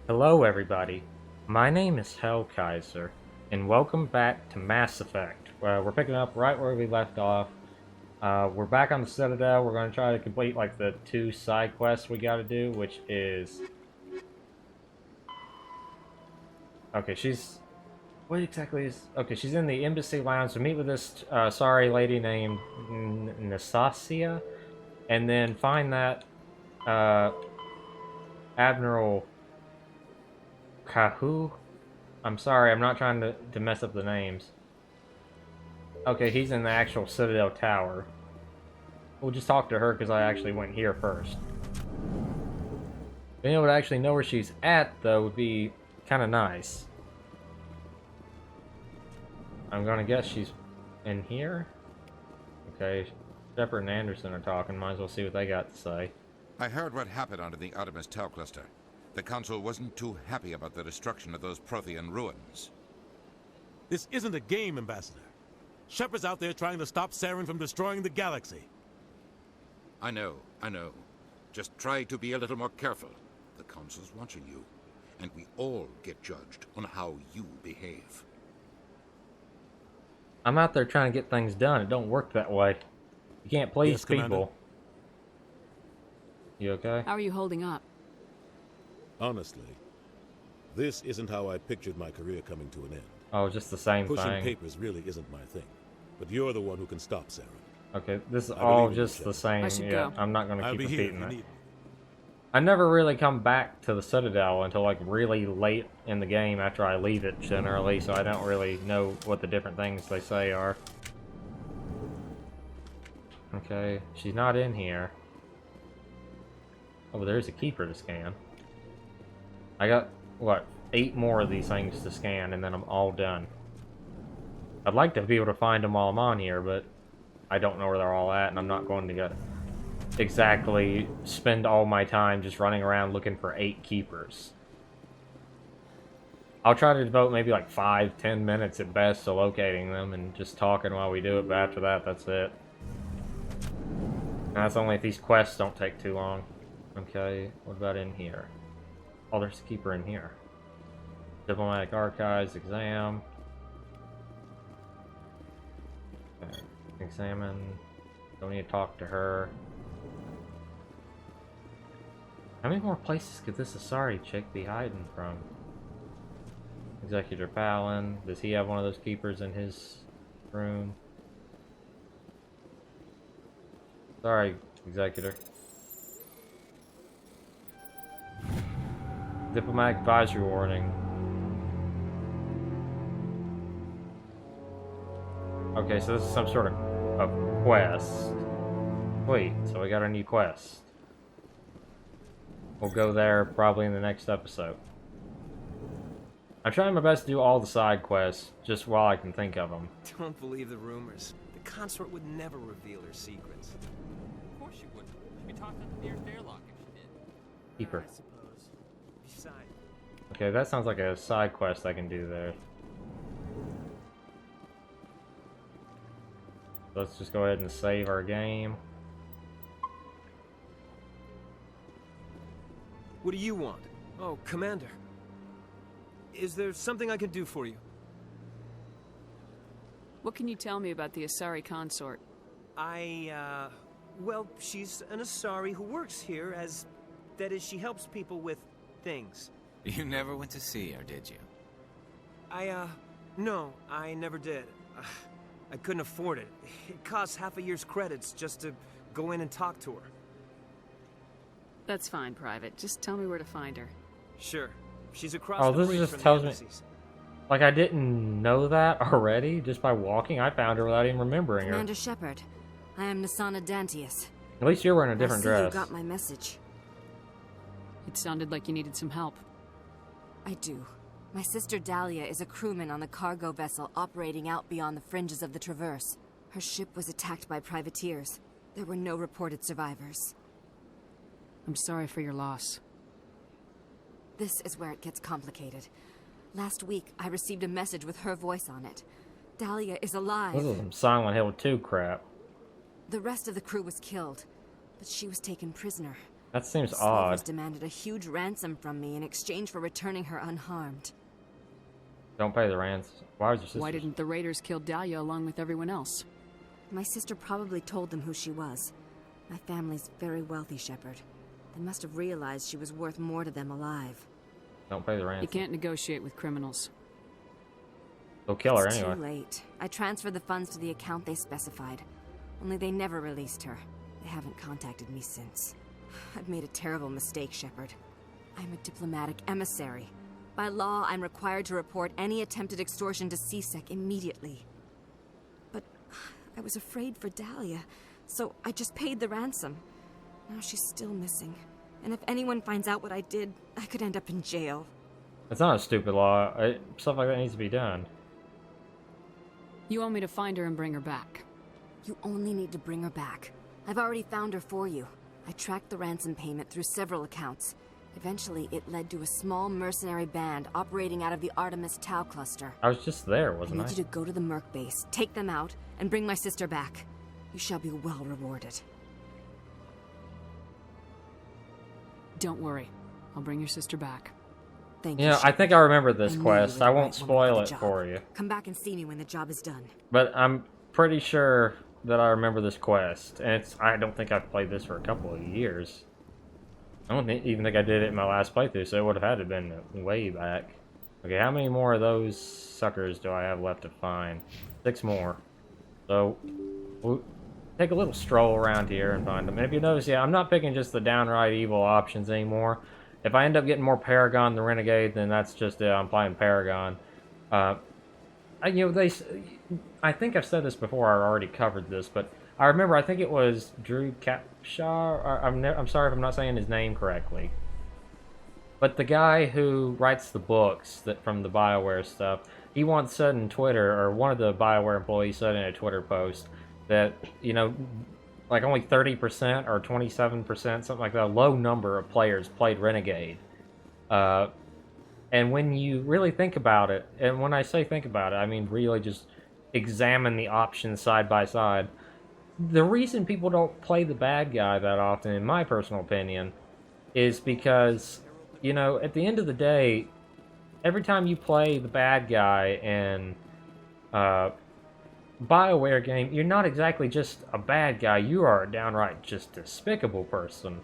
Hello everybody, my name is Hellkaiser, and welcome back to Mass Effect. We're picking up right where we left off. We're back on the Citadel. We're going to try to complete like the 2 side quests we got to do, which is... Okay, she's... What exactly is... Okay, she's in the Embassy Lounge to meet with this sorry lady named Nasasia, and then find that Admiral Kahu? I'm sorry, I'm not trying to mess up the names. Okay, he's in the actual Citadel Tower. We'll just talk to her because I actually went here first. Being able to actually know where she's at, though, would be kind of nice. I'm gonna guess she's in here? Okay, Shepard and Anderson are talking. Might as well see what they got to say. I heard what happened under the Artemis Tau cluster. The Council wasn't too happy about the destruction of those Prothean ruins. This isn't a game, Ambassador. Shepard's out there trying to stop Saren from destroying the galaxy. I know. Just try to be a little more careful. The Council's watching you, and we all get judged on how you behave. I'm out there trying to get things done. It don't work that way. You can't please Yes, Commander. people. You okay? How are you holding up? Honestly, this isn't how I pictured my career coming to an end. Oh, just the same Pushing thing. papers really isn't my thing. But you're the one who can stop Saren. Okay, this is I all believe in you, just the Shepard. same. I should Yeah, go. I'm not gonna I'll keep be here if repeating you that. need me. I never really come back to the Citadel until like really late in the game after I leave it generally, so I don't really know what the different things they say are. Okay, she's not in here. Oh, but there's a keeper to scan. I got, what, 8 more of these things to scan, and then I'm all done. I'd like to be able to find them while I'm on here, but I don't know where they're all at, and I'm not going to get exactly spend all my time just running around looking for 8 keepers. I'll try to devote maybe like 5-10 minutes at best to locating them and just talking while we do it, but after that, that's it. And that's only if these quests don't take too long. Okay, what about in here? Oh, there's a keeper in here. Diplomatic Archives, exam. Okay, examine. Don't need to talk to her. How many more places could this Asari chick be hiding from? Executor Palin. Does he have one of those keepers in his room? Sorry, Executor. Diplomatic advisory warning. Okay, so this is some sort of quest. Wait, so we got a new quest. We'll go there probably in the next episode. I'm trying my best to do all the side quests, just while I can think of them. Don't believe the rumors. The consort would never reveal her secrets. Of course she wouldn't. She'd be tossed out the nearest airlock if she did. Keeper. I suppose. Besides, Okay, that sounds like a side quest I can do there. Let's just go ahead and save our game. what do you want? Oh, Commander. Is there something I can do for you? What can you tell me about the Asari consort? Well, she's an Asari who works here as... That is, she helps people with things. You never went to see her, did you? No, I never did. I couldn't afford it. It costs half a year's credits just to go in and talk to her. That's fine, Private. Just tell me where to find her. Sure. She's across Oh, the this bridge just from the tells me- embassies. Like, I didn't know that already, just by walking. I found her without even remembering her. Commander Shepard, I am Nasana Dantius. At least you're wearing a different I see dress. you got my message. It sounded like you needed some help. I do. My sister Dahlia is a crewman on the cargo vessel operating out beyond the fringes of the Traverse. Her ship was attacked by privateers. There were no reported survivors. I'm sorry for your loss. This is where it gets complicated. Last week, I received a message with her voice on it. Dahlia is alive. This is some Silent Hill 2 crap. The rest of the crew was killed, but she was taken prisoner. That seems Slavers odd. demanded a huge ransom from me in exchange for returning her unharmed. Don't pay the ransom. Why was your sister? Why didn't the raiders kill Dahlia along with everyone else? My sister probably told them who she was. My family's very wealthy, Shepard. They must have realized she was worth more to them alive. Don't pay the ransom. You can't negotiate with criminals. They'll kill her It's anyway. too late. I transferred the funds to the account they specified. Only they never released her. They haven't contacted me since. I've made a terrible mistake, Shepard. I'm a diplomatic emissary. By law, I'm required to report any attempted extortion to CSEC immediately. But I was afraid for Dahlia, so I just paid the ransom. Now she's still missing. And if anyone finds out what I did, I could end up in jail. It's not a stupid law. Stuff like that needs to be done. You want me to find her and bring her back? You only need to bring her back. I've already found her for you. I tracked the ransom payment through several accounts. Eventually, it led to a small mercenary band operating out of the Artemis Tau cluster. I was just there, I wasn't I? need you to go to the Merc base, take them out, and bring my sister back. You shall be well rewarded. Don't worry. I'll bring your sister back. Thank you, Yeah, I Shepard. think I remember this I knew you quest. were I the won't right woman spoil the it job. for you. Come back and see me when the job is done. But I'm pretty sure that I remember this quest. And I don't think I've played this for a couple of years. I don't even think I did it in my last playthrough, so it would have had to have been way back. Okay, how many more of those suckers do I have left to find? 6 more. So, we'll take a little stroll around here and find them. And if you notice, yeah, I'm not picking just the downright evil options anymore. If I end up getting more Paragon than Renegade, then that's just it. I'm playing Paragon. I think I've said this before. I already covered this, but I remember. I think it was Drew Capshaw. I'm sorry if I'm not saying his name correctly. But the guy who writes the books from the BioWare stuff, he once said in Twitter, or one of the BioWare employees said in a Twitter post, that, like only 30% or 27%, something like that, a low number of players played Renegade. And when you really think about it, and when I say think about it, I mean really just examine the options side by side. The reason people don't play the bad guy that often, in my personal opinion, is because, at the end of the day, every time you play the bad guy in BioWare game, you're not exactly just a bad guy, you are a downright just despicable person.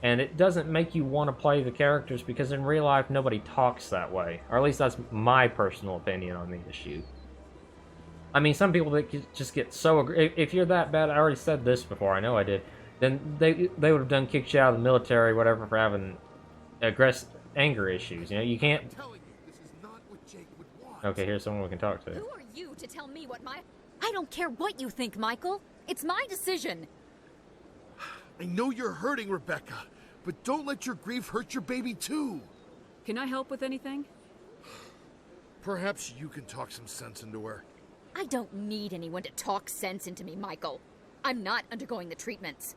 And it doesn't make you want to play the characters because in real life nobody talks that way. Or at least that's my personal opinion on the issue. I mean, some people that just get so if you're that bad, I already said this before, I know I did, then they would have done kicked you out of the military, whatever, for having anger issues. You can't. I'm telling you, this is not what Jake would want. Okay, here's someone we can talk to. Who are you to tell me what my... I don't care what you think, Michael. It's my decision. I know you're hurting, Rebecca, but don't let your grief hurt your baby too. Can I help with anything? Perhaps you can talk some sense into her. I don't need anyone to talk sense into me, Michael. I'm not undergoing the treatments.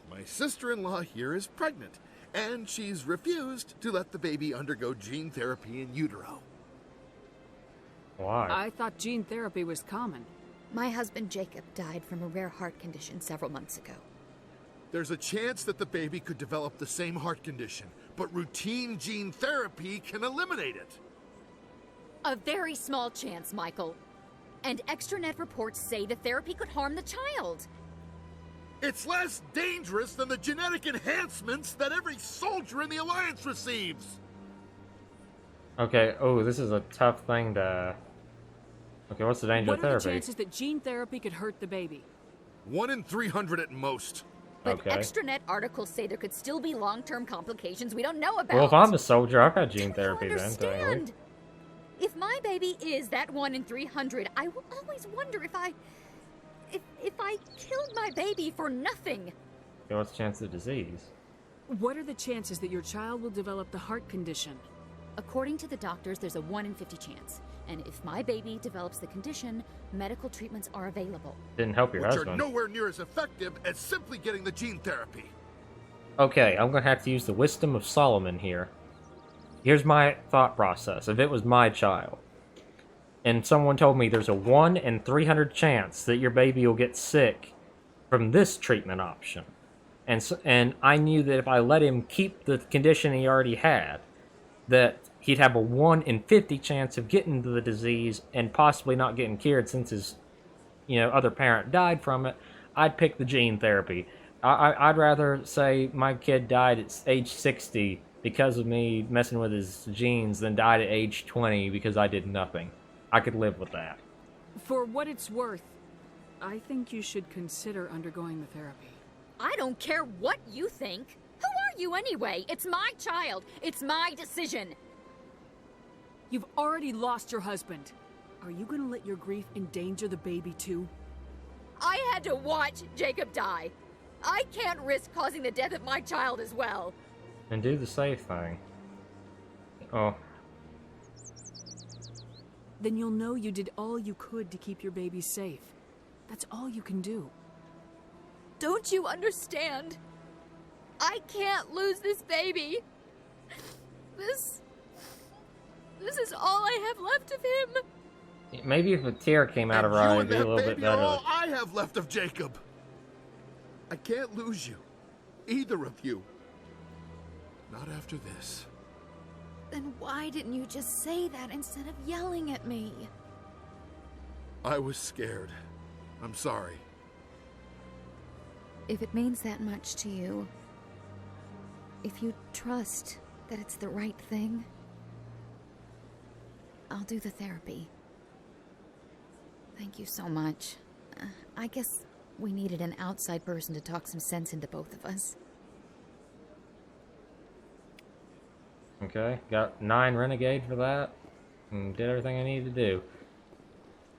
My sister-in-law here is pregnant, and she's refused to let the baby undergo gene therapy in utero. Why? I thought gene therapy was common. My husband Jacob died from a rare heart condition several months ago. There's a chance that the baby could develop the same heart condition, but routine gene therapy can eliminate it. A very small chance, Michael. And extranet reports say the therapy could harm the child. It's less dangerous than the genetic enhancements that every soldier in the Alliance receives. Okay, oh, this is a tough thing to... Okay, what's the danger What of are the therapy? chances that gene therapy could hurt the baby? 1 in 300 at most. But Okay. extranet articles say there could still be long-term complications we don't know about. Well, if I'm a soldier, I've had gene You therapy then, understand? technically. If my baby is that 1 in 300, I will always wonder if I killed my baby for nothing. Okay, what's the chance of disease? What are the chances that your child will develop the heart condition? According to the doctors, there's a 1 in 50 chance. And if my baby develops the condition, medical treatments are available. Didn't help your Which are husband. nowhere near as effective as simply getting the gene therapy. Okay, I'm gonna have to use the wisdom of Solomon here. Here's my thought process. If it was my child, and someone told me there's a 1 in 300 chance that your baby will get sick from this treatment option, and I knew that if I let him keep the condition he already had, that he'd have a 1 in 50 chance of getting the disease and possibly not getting cured since his, other parent died from it. I'd pick the gene therapy. I'd rather say my kid died at age 60 because of me messing with his genes than died at age 20 because I did nothing. I could live with that. For what it's worth, I think you should consider undergoing the therapy. I don't care what you think. Who are you anyway? It's my child. It's my decision. You've already lost your husband. Are you gonna let your grief endanger the baby too? I had to watch Jacob die. I can't risk causing the death of my child as well. And do the safe thing. Oh. Then you'll know you did all you could to keep your baby safe. That's all you can do. Don't you understand? I can't lose this baby. This is all I have left of him. Maybe if a tear came out of her eye, it'd be a little bit better. All I have left of Jacob. I can't lose you. Either of you. Not after this. Then why didn't you just say that instead of yelling at me? I was scared. I'm sorry. If it means that much to you, if you trust that it's the right thing, I'll do the therapy. Thank you so much. I guess we needed an outside person to talk some sense into both of us. Okay, got 9 Renegade for that, and did everything I needed to do.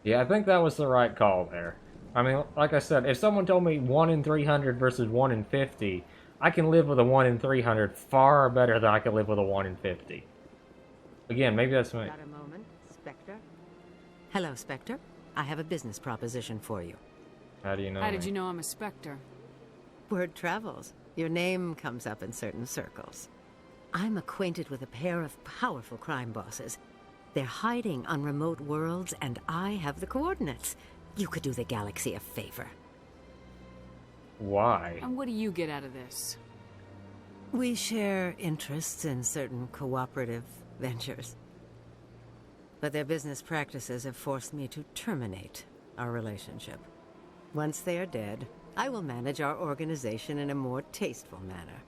Yeah, I think that was the right call there. I mean, like I said, if someone told me 1 in 300 versus 1 in 50, I can live with a 1 in 300 far better than I can live with a 1 in 50. Again, maybe that's me. Got a moment, Spectre? Hello, Spectre. I have a business proposition for you. How do you know How me? did you know I'm a Spectre? Word travels. Your name comes up in certain circles. I'm acquainted with a pair of powerful crime bosses. They're hiding on remote worlds, and I have the coordinates. You could do the galaxy a favor. Why? And what do you get out of this? We share interests in certain cooperative ventures. But their business practices have forced me to terminate our relationship. Once they are dead, I will manage our organization in a more tasteful manner.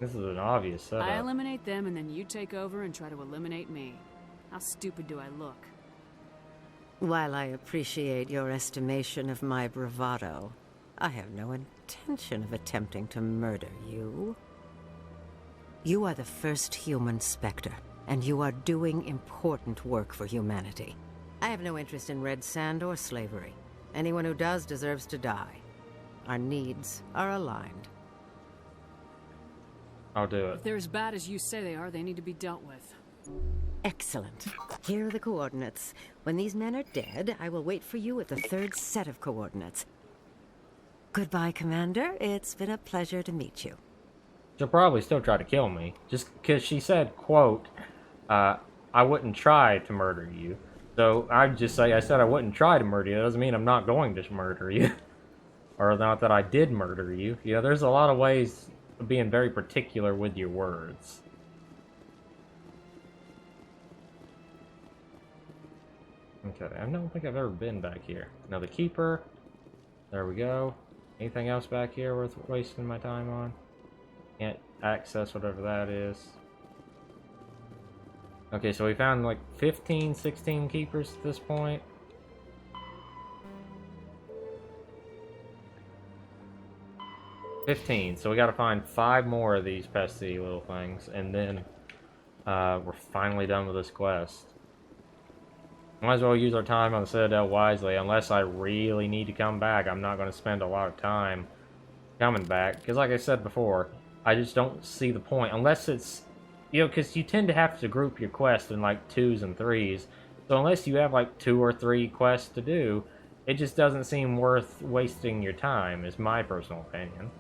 This is an obvious setup. I eliminate them and then you take over and try to eliminate me. How stupid do I look? While I appreciate your estimation of my bravado, I have no intention of attempting to murder you. You are the first human Spectre, and you are doing important work for humanity. I have no interest in red sand or slavery. Anyone who does deserves to die. Our needs are aligned. I'll do it. If they're as bad as you say they are, they need to be dealt with. Excellent. Here are the coordinates. When these men are dead, I will wait for you at the 3rd set of coordinates. Goodbye, Commander. It's been a pleasure to meet you. She'll probably still try to kill me, just because she said, quote, I wouldn't try to murder you. So I'd just say I said I wouldn't try to murder you. That doesn't mean I'm not going to murder you. Or not that I did murder you. You know, there's a lot of ways of being very particular with your words. Okay, I don't think I've ever been back here. Now the Keeper. There we go. Anything else back here worth wasting my time on? Can't access whatever that is. Okay, so we found like 15, 16 Keepers at this point. $15, so we gotta find 5 more of these pesky little things, and then we're finally done with this quest. Might as well use our time on the Citadel wisely, unless I really need to come back. I'm not going to spend a lot of time coming back, because like I said before, I just don't see the point, unless it's, you know, because you tend to have to group your quests in like 2s and 3s, so unless you have like 2 or 3 quests to do, it just doesn't seem worth wasting your time, is my personal opinion.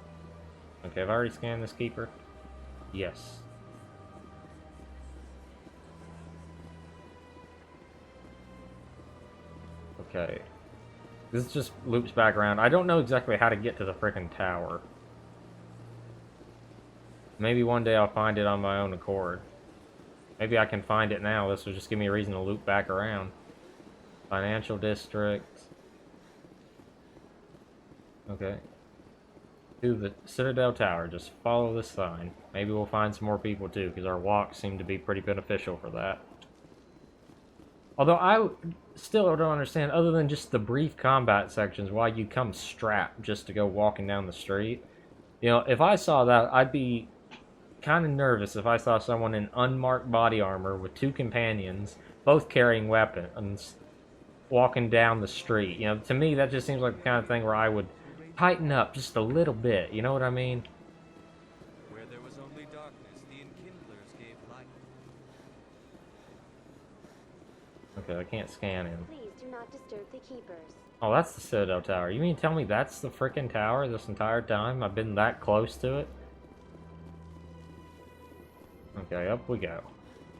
Okay, I've already scanned this Keeper. Yes. Okay. This just loops back around. I don't know exactly how to get to the frickin' tower. Maybe one day I'll find it on my own accord. Maybe I can find it now. This will just give me a reason to loop back around. Financial district. Okay. To the Citadel Tower. Just follow this sign. Maybe we'll find some more people too, because our walks seem to be pretty beneficial for that. Although I still don't understand, other than just the brief combat sections, why you come strapped just to go walking down the street. You know, if I saw that, I'd be kind of nervous if I saw someone in unmarked body armor with 2 companions, both carrying weapons, walking down the street. You know, to me, that just seems like the kind of thing where I would tighten up just a little bit. You know what I mean? Where there was only darkness, the enkindlers gave light. Okay, I can't scan in. Please do not disturb the keepers. Oh, that's the Citadel Tower. You mean to tell me that's the frickin' tower this entire time? I've been that close to it? Okay, up we go.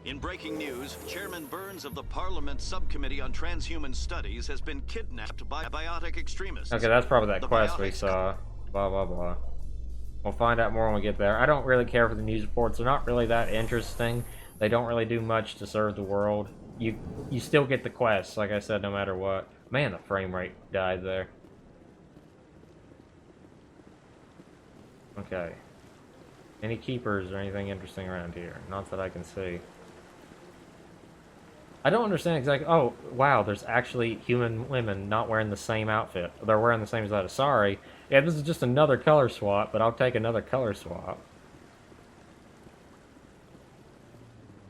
In breaking news, Chairman Burns of the Parliament Subcommittee on Transhuman Studies has been kidnapped by biotic extremists. Okay, that's probably that quest we saw. Blah, blah, blah. We'll find out more when we get there. I don't really care for the news reports. They're not really that interesting. They don't really do much to serve the world. You still get the quests, like I said, no matter what. Man, the frame rate died there. Okay. Any keepers or anything interesting around here? Not that I can see. I don't understand exactly. Oh, wow, there's actually human women not wearing the same outfit. They're wearing the same as that. Sorry. Yeah, this is just another color swap, but I'll take another color swap.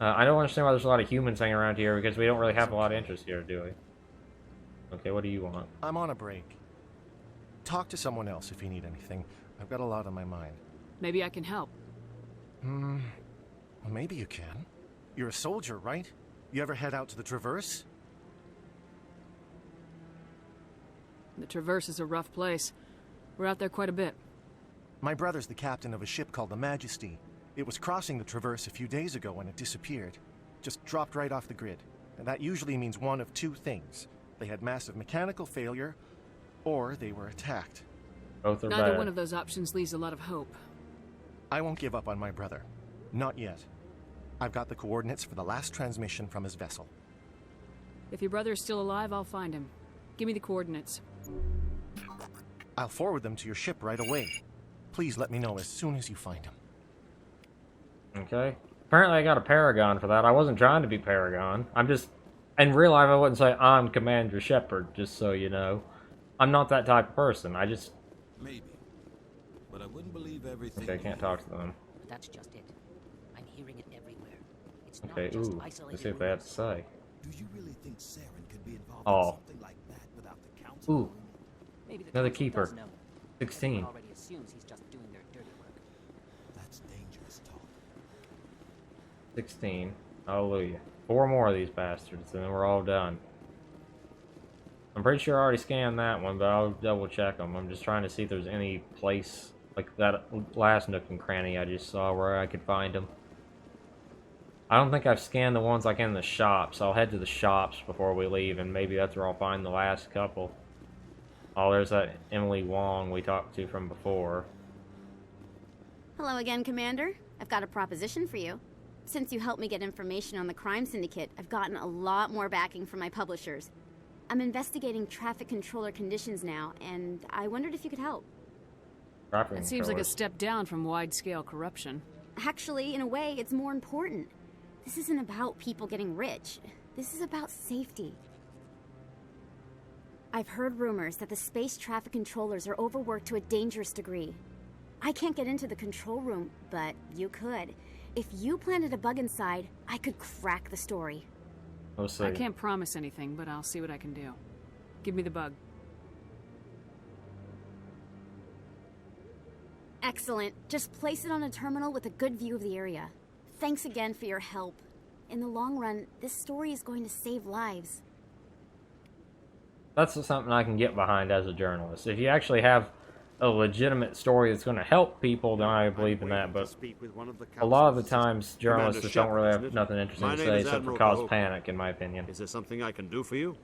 I don't understand why there's a lot of humans hanging around here, because we don't really have a lot of interest here, do we? Okay, what do you want? I'm on a break. Talk to someone else if you need anything. I've got a lot on my mind. Maybe I can help. Well, maybe you can. You're a soldier, right? You ever head out to the Traverse? The Traverse is a rough place. We're out there quite a bit. My brother's the captain of a ship called the Majesty. It was crossing the Traverse a few days ago when it disappeared. Just dropped right off the grid. And that usually means one of 2 things. They had massive mechanical failure, or they were attacked. Both are Neither bad. one of those options leaves a lot of hope. I won't give up on my brother. Not yet. I've got the coordinates for the last transmission from his vessel. If your brother is still alive, I'll find him. Give me the coordinates. I'll forward them to your ship right away. Please let me know as soon as you find him. Okay. Apparently I got a Paragon for that. I wasn't trying to be Paragon. I'm just... In real life, I wouldn't say I'm Commander Shepard, just so you know. I'm not that type of person. I just... Maybe. But I wouldn't believe everything. Okay, I can't talk to them. That's just it. I'm hearing it everywhere. It's Okay, not just ooh. isolated Let's see what they have to say. Do you really think Saren could be involved Oh. in something like that without the council? Ooh. Maybe the Another council keeper. does know. 16. Everyone already assumes he's just doing their dirty work. That's dangerous talk. 16. Hallelujah. 4 more of these bastards, and then we're all done. I'm pretty sure I already scanned that one, but I'll double check them. I'm just trying to see if there's any place, like that last nook and cranny I just saw, where I could find them. I don't think I've scanned the ones like in the shops. I'll head to the shops before we leave, and maybe that's where I'll find the last couple. Oh, there's that Emily Wong we talked to from before. Hello again, Commander. I've got a proposition for you. Since you helped me get information on the crime syndicate, I've gotten a lot more backing from my publishers. I'm traffic controller conditions now, and I wondered if you could help. That seems like a step down from wide-scale corruption. Actually, in a way, it's more important. This isn't about people getting rich. This is about safety. I've heard rumors that the space traffic controllers are overworked to a dangerous degree. I can't get into the control room, but you could. If you planted a bug inside, I could crack the story. We'll see. I can't promise anything, but I'll see what I can do. Give me the bug. Excellent. Just place it on a terminal with a good view of the area. Thanks again for your help. In the long run, this story is going to save lives. That's something I can get behind as a journalist. If you actually have a legitimate story that's going to help people, then I believe in that. But a lot of the times, journalists just don't really have nothing interesting to say except for cause panic, in my opinion. Is there something I can do for you?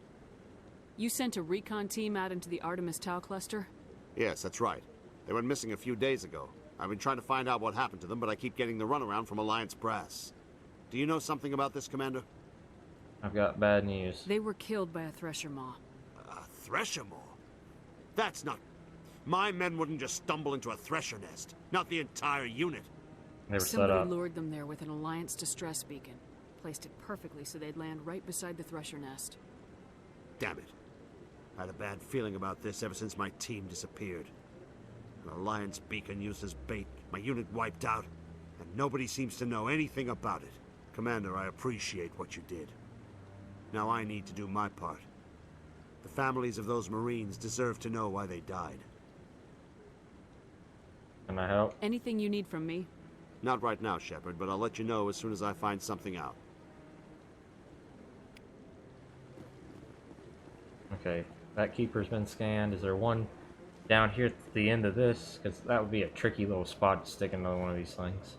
You sent a recon team out into the Artemis Tau cluster? Yes, that's right. They went missing a few days ago. I've been trying to find out what happened to them, but I keep getting the runaround from Alliance brass. Do you know something about this, Commander? I've got bad news. They were killed by a Thresher Maw. A Thresher Maw? That's not... My men wouldn't just stumble into a Thresher nest. Not the entire unit. They were set Somebody up. lured them there with an Alliance distress beacon. Placed it perfectly so they'd land right beside the Thresher nest. Damn it. I had a bad feeling about this ever since my team disappeared. An Alliance beacon used as bait, my unit wiped out, and nobody seems to know anything about it. Commander, I appreciate what you did. Now I need to do my part. The families of those Marines deserve to know why they died. Can I help? Anything you need from me? Not right now, Shepard, but I'll let you know as soon as I find something out. Okay, that keeper's been scanned. Is there one down here at the end of this? Because that would be a tricky little spot to stick another one of these things.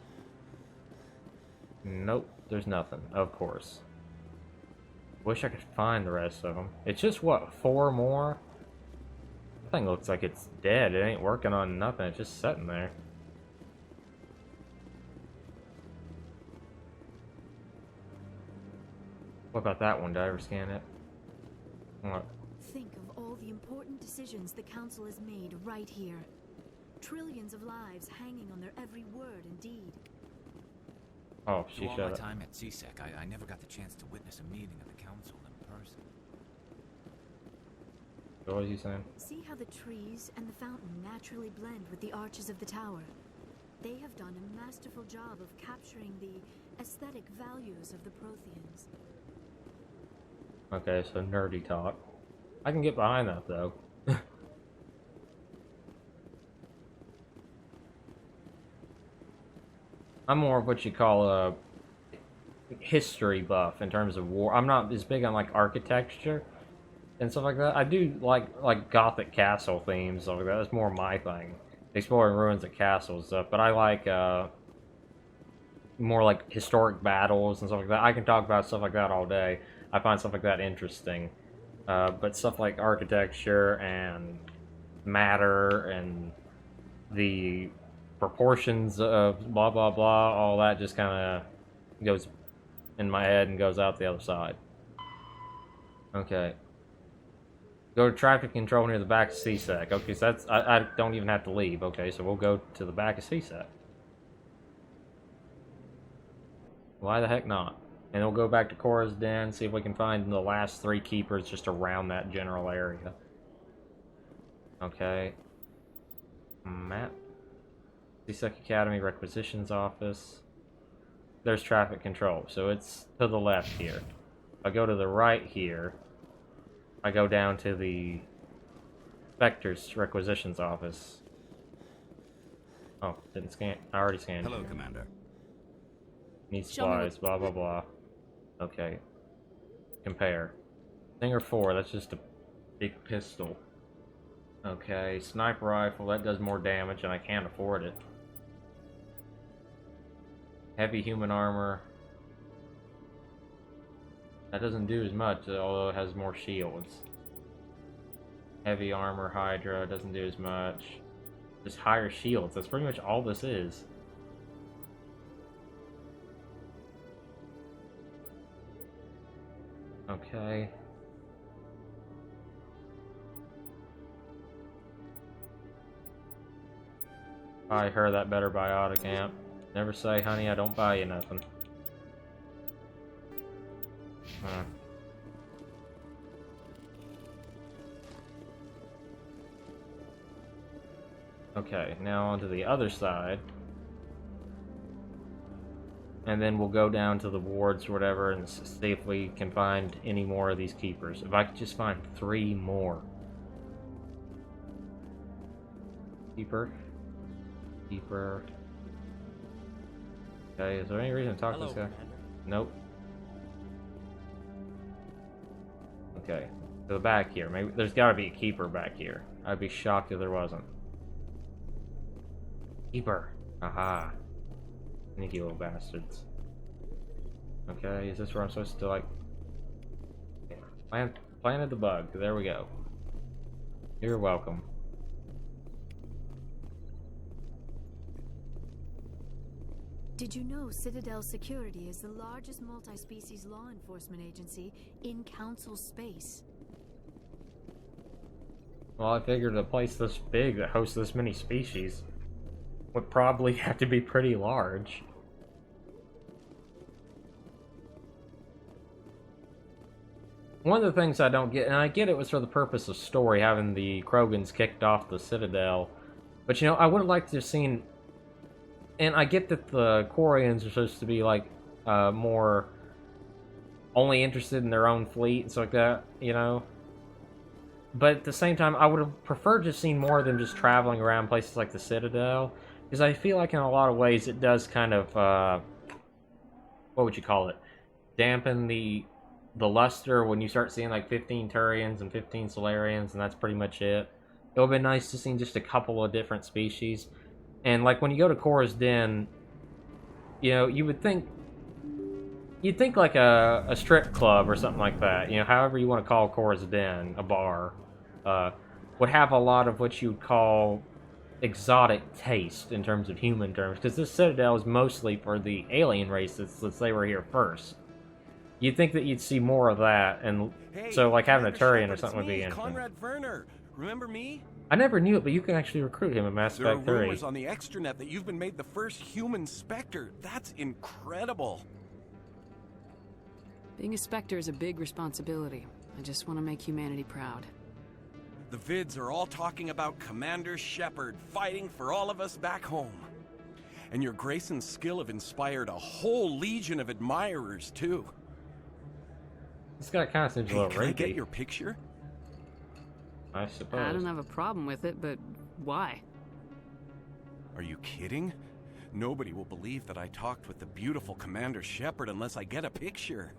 Nope, there's nothing, of course. Wish I could find the rest of them. It's just, what, 4 more? That thing looks like it's dead. It ain't working on nothing. It's just sitting there. What about that one? Did I ever scan it? What? Think of all the important decisions the Council has made right here. Trillions of lives hanging on their every word and deed. Oh, she Through all shut my up. time at CSEC, I never got the chance to witness a meeting of the Council in person. What was you saying? See how the trees and the fountain naturally blend with the arches of the tower. They have done a masterful job of capturing the aesthetic values of the Protheans. Okay, so nerdy talk. I can get behind that, though. I'm more of what you call a history buff in terms of war. I'm not as big on, like, architecture and stuff like that. I do like Gothic castle themes, stuff like that. That's more my thing. Exploring ruins of castles stuff. But I like, more like historic battles and stuff like that. I can talk about stuff like that all day. I find stuff like that interesting. But stuff like architecture and matter and the proportions of blah blah blah, all that just kind of goes in my head and goes out the other side. Okay. Go to traffic control near the back of CSEC. Okay, so that's... I don't even have to leave. Okay, so we'll go to the back of CSEC. Why the heck not? And we'll go back to Cora's Den, see if we can find the last 3 keepers just around that general area. Okay. Map. CSEC Academy Requisitions Office. There's traffic control, so it's to the left here. If I go to the right here, I go down to the Spectre's Requisitions Office. Oh, didn't scan. I already scanned. Hello, Commander. Need supplies, blah blah blah. Okay. Compare. Stinger 4, that's just a big pistol. Okay, sniper rifle, that does more damage and I can't afford it. Heavy human armor. That doesn't do as much, although it has more shields. Heavy armor Hydra doesn't do as much. Just higher shields, that's pretty much all this is. Okay. I heard that better biotic amp. Never say, honey, I don't buy you nothing. Huh. Okay, now onto the other side. And then we'll go down to the wards or whatever and see if we can find any more of these keepers. If I could just find 3 more. Keeper. Keeper. Okay, is there any reason to talk to this guy? Nope. Okay, to the back here. Maybe there's gotta be a keeper back here. I'd be shocked if there wasn't. Keeper. Aha. Sneaky little bastards. Okay, is this where I'm supposed to, like... Planted the bug. There we go. You're welcome. Did you know Citadel Security is the largest multi-species law enforcement agency in Council space? Well, I figured a place this big that hosts this many species would probably have to be pretty large. One of the things I don't get, and I get it was for the purpose of story, having the Krogans kicked off the Citadel, but you know, I would have liked to have seen, and I get that the Quarians are supposed to be like, more only interested in their own fleet and stuff like that, you know? But at the same time, I would have preferred to have seen more of them just traveling around places like the Citadel, because I feel like in a lot of ways it does kind of, what would you call it? Dampen the luster when you start seeing like 15 Turians and 15 Solarians, and that's pretty much it. It would have been nice to see just a couple of different species. And like when you go to Korra's Den, you know, you'd think like a strip club or something like that, you know, however you want to call Korra's Den, a bar, would have a lot of what you would call exotic taste in terms of human terms, because this Citadel is mostly for the alien races since they were here first. You'd think that you'd see more of that, and hey, so like having a Turian Shepard, or something would be interesting. Conrad Werner, remember me? I never knew it, but you can actually recruit him in Mass There are Effect 3. rumors on the extranet that you've been made the first human Spectre. That's incredible. Being a Spectre is a big responsibility. I just want to make humanity proud. The vids are all talking about Commander Shepard fighting for all of us back home. And your grace and skill have inspired a whole legion of admirers, too. This guy kind of seems a little Can I rapey. get your picture? I suppose. I don't have a problem with it, but why? Are you kidding? Nobody will believe that I talked with the beautiful Commander Shepard unless I get a picture.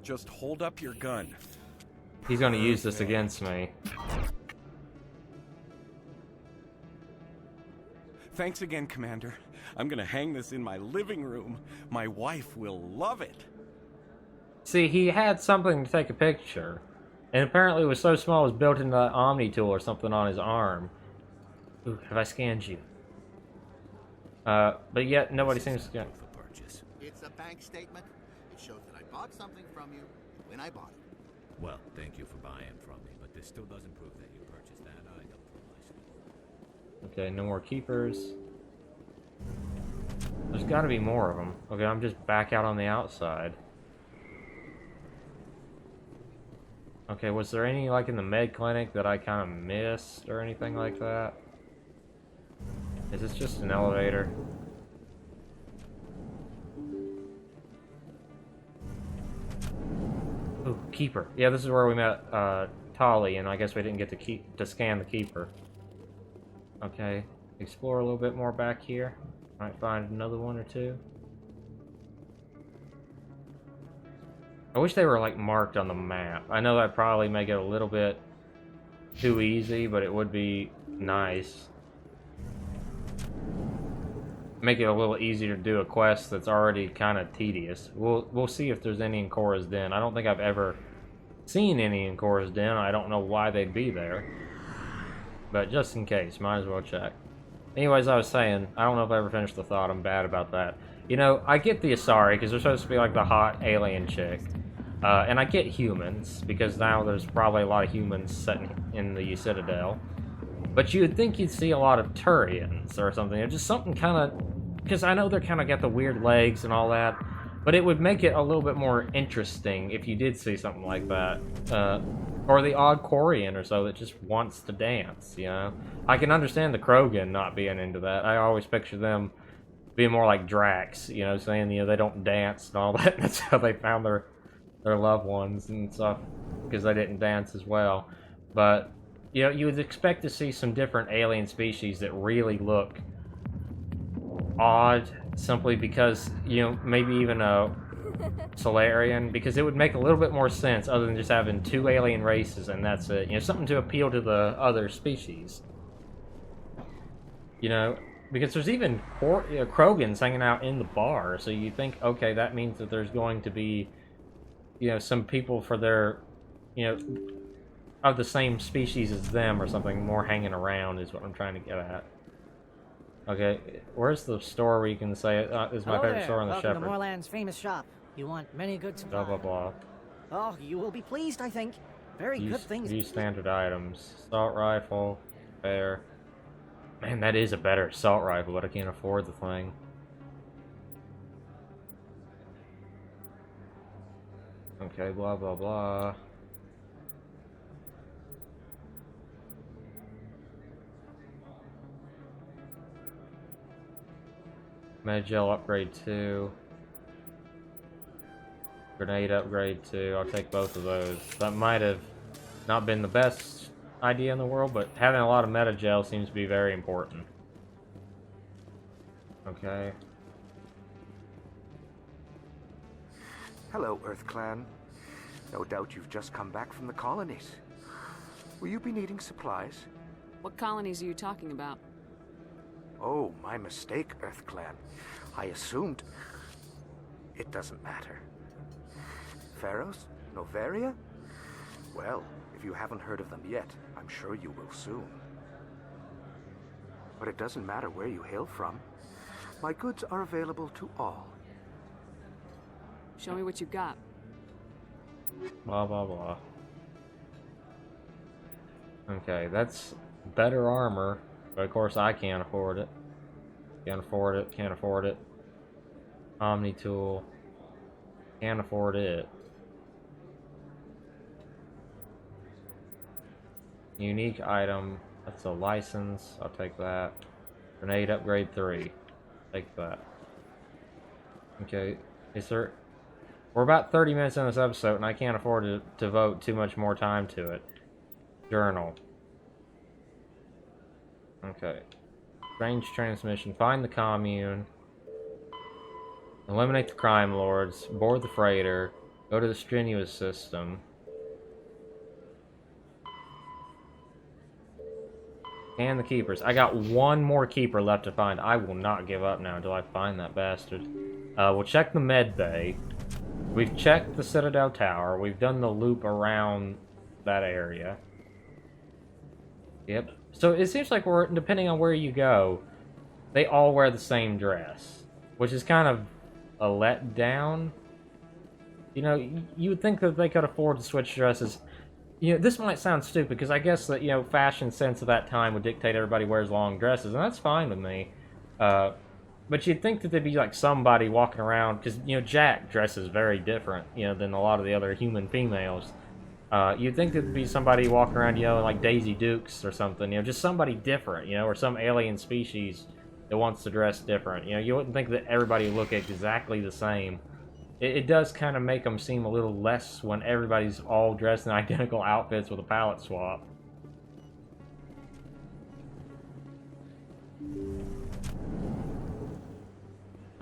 Just hold up your gun. He's going to use this against me. Thanks again, Commander. I'm gonna hang this in my living room. My wife will love it. See, he had something to take a picture, and apparently it was so small it was built into that Omni tool or something on his arm. Ooh, have I scanned you? But yet nobody seems to get. It's a bank statement. It shows that I bought something from you when I bought it. Well, thank you for buying from me, but this still doesn't prove that you purchased that item for myself. Okay, no more keepers. There's got to be more of them. Okay, I'm just back out on the outside. Okay, was there any, like, in the med clinic that I kind of missed or anything like that? Is this just an elevator? Ooh, keeper. Yeah, this is where we met, Tali, and I guess we didn't get to scan the keeper. Okay, explore a little bit more back here. Might find another one or two. I wish they were, like, marked on the map. I know that probably make it a little bit too easy, but it would be nice. Make it a little easier to do a quest that's already kind of tedious. We'll see if there's any in Korra's Den. I don't think I've ever seen any in Korra's Den. I don't know why they'd be there. But just in case, might as well check. Anyways, I was saying, I don't know if I ever finished the thought. I'm bad about that. You know, I get the Asari, because they're supposed to be like the hot alien chick. And I get humans, because now there's probably a lot of humans sitting in the Citadel. But you would think you'd see a lot of Turians or something. Or just something kind of... Because I know they're kind of got the weird legs and all that. But it would make it a little bit more interesting if you did see something like that. Or the odd Quarian or so that just wants to dance, you know? I can understand the Krogan not being into that. I always picture them being more like Drax, you know, saying, you know, they don't dance and all that. That's how they found their loved ones and stuff, because they didn't dance as well. But, you know, you would expect to see some different alien species that really look odd, simply because, you know, maybe even a Solarian, because it would make a little bit more sense other than just having two alien races and that's it. You know, something to appeal to the other species. You know, because there's even Krogans hanging out in the bar, so you think, okay, that means that there's going to be, you know, some people for their, you know, of the same species as them or something, more hanging around is what I'm trying to get at. Okay, where's the store where you can say is my favorite store on the Welcome Shepard? to Moorland's famous shop. You want many good supplies. Blah blah blah. Oh, you will be pleased, I think. Very good things. Use standard items. Assault rifle, fair. Man, that is a better assault rifle, but I can't afford the thing. Okay, blah blah blah. Med-gel upgrade 2. Grenade upgrade 2. I'll take both of those. That might have not been the best idea in the world, but having a lot of meta-gel seems to be very important. Okay. Hello, Earth Clan. No doubt you've just come back from the colonies. Will you be needing supplies? What colonies are you talking about? Oh, my mistake, Earth Clan. I assumed... It doesn't matter. Pharos? Novaria? Well, if you haven't heard of them yet, I'm sure you will soon. But it doesn't matter where you hail from. My goods are available to all. Show me what you've got. Blah blah blah. Okay, that's better armor. But of course I can't afford it. Can't afford it, can't afford it. Omni tool. Can't afford it. Unique item. That's a license. I'll take that. Grenade upgrade 3. Take that. Okay. Is there... We're about 30 minutes in this episode and I can't afford to devote too much more time to it. Journal. Okay. Strange transmission. Find the commune. Eliminate the crime lords. Board the freighter. Go to the strenuous system. And the keepers. I got one more keeper left to find. I will not give up now until I find that bastard. We'll check the med bay. We've checked the Citadel Tower. We've done the loop around that area. Yep. So it seems like we're, depending on where you go, they all wear the same dress, which is kind of a letdown. You know, you would think that they could afford to switch dresses. You know, this might sound stupid, because I guess that, you know, fashion sense of that time would dictate everybody wears long dresses, and that's fine with me. But you'd think that there'd be, like, somebody walking around, because, you know, Jack dresses very different, you know, than a lot of the other human females. You'd think there'd be somebody walking around, you know, like Daisy Dukes or something, you know, just somebody different, you know, or some alien species that wants to dress different. You know, you wouldn't think that everybody would look exactly the same. It does kind of make them seem a little less when everybody's all dressed in identical outfits with a palette swap.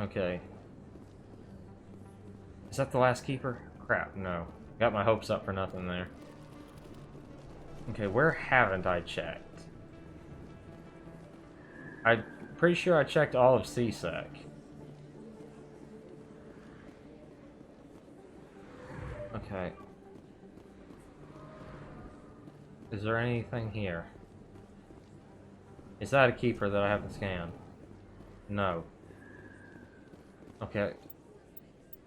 Okay. Is that the last keeper? Crap, no. Got my hopes up for nothing there. Okay, where haven't I checked? I'm pretty sure I checked all of CSEC. Okay. Is there anything here? Is that a keeper that I haven't scanned? No. Okay.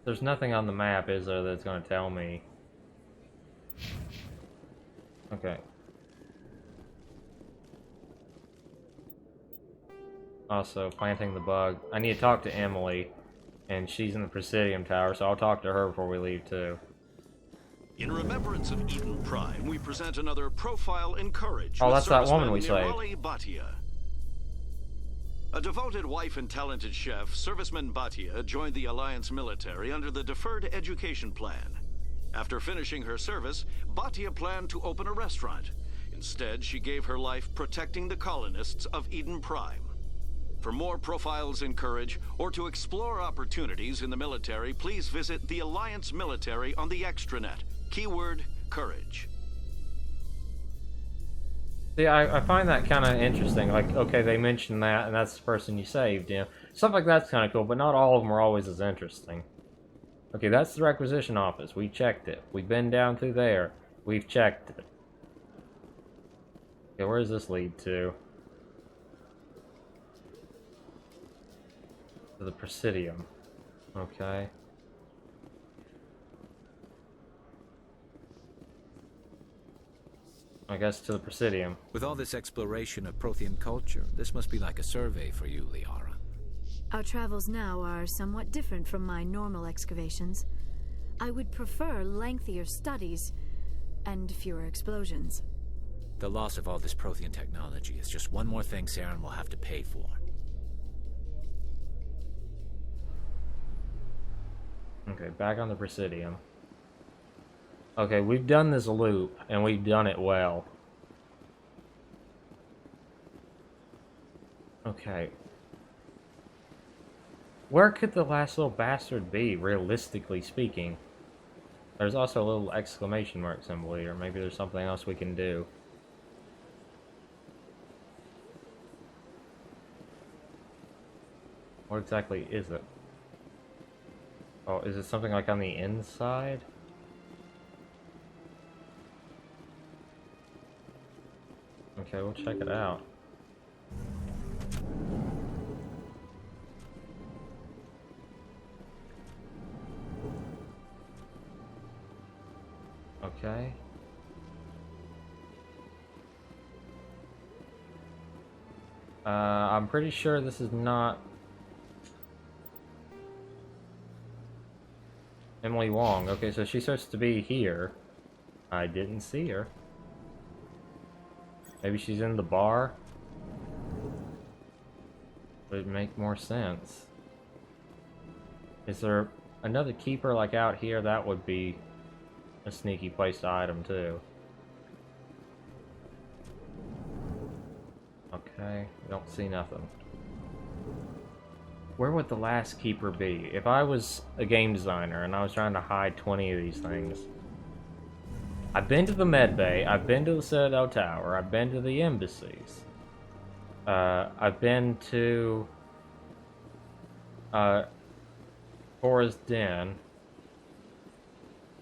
There's nothing on the map, is there, that's going to tell me? Okay. Also, planting the bug. I need to talk to Emily, and she's in the Presidium Tower, so I'll talk to her before we leave, too. In remembrance of Eden Prime, we present another profile in courage. Oh, that's that woman we saved. saved. Bhatia. A devoted wife and talented chef, Serviceman Bhatia joined the Alliance military under the Deferred Education Plan. After finishing her service, Bhatia planned to open a restaurant. Instead, she gave her life protecting the colonists of Eden Prime. For more profiles in courage, or to explore opportunities in the military, please visit the Alliance military on the extranet. Keyword, courage. See, I find that kind of interesting. Like, okay, they mentioned that, and that's the person you saved, you know. Stuff like that's kind of cool, but not all of them are always as interesting. Okay, that's the requisition office. We checked it. We've been down through there. We've checked it. Okay, where does this lead to? To the Presidium. Okay. I guess to the Presidium. With all this exploration of Prothean culture, this must be like a survey for you, Liara. Our travels now are somewhat different from my normal excavations. I would prefer lengthier studies and fewer explosions. The loss of all this Prothean technology is just one more thing Saren will have to pay for. Okay, back on the Presidium. Okay, we've done this loop, and we've done it well. Okay. Where could the last little bastard be, realistically speaking? There's also a little exclamation mark symbol here. Maybe there's something else we can do. What exactly is it? Oh, is it something like on the inside? Okay, we'll check it out. Okay. I'm pretty sure this is not Emily Wong. Okay, so she's supposed to be here. I didn't see her. Maybe she's in the bar? Would make more sense. Is there another keeper like out here? That would be a sneaky place to item too. Okay, don't see nothing. Where would the last keeper be? If I was a game designer and I was trying to hide 20 of these things. I've been to the med bay, I've been to the Citadel Tower, I've been to the embassies. I've been to Cora's Den.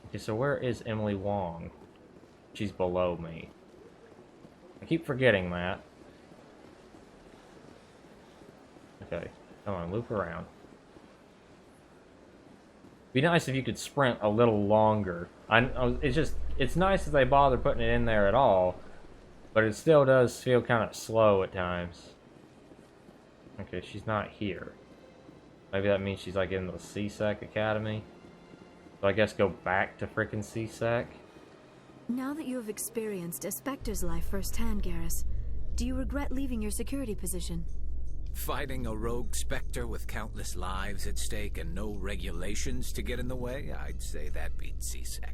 Okay, so where is Emily Wong? She's below me. I keep forgetting that. Okay, come on, loop around. Be nice if you could sprint a little longer. It's nice that they bother putting it in there at all, but it still does feel kind of slow at times. Okay, she's not here. Maybe that means she's like in the CSEC Academy. So I guess go back to frickin' CSEC. Now that you have experienced a Spectre's life firsthand, Garrus, do you regret leaving your security position? Fighting a rogue Spectre with countless lives at stake and no regulations to get in the way? I'd say that beats CSEC.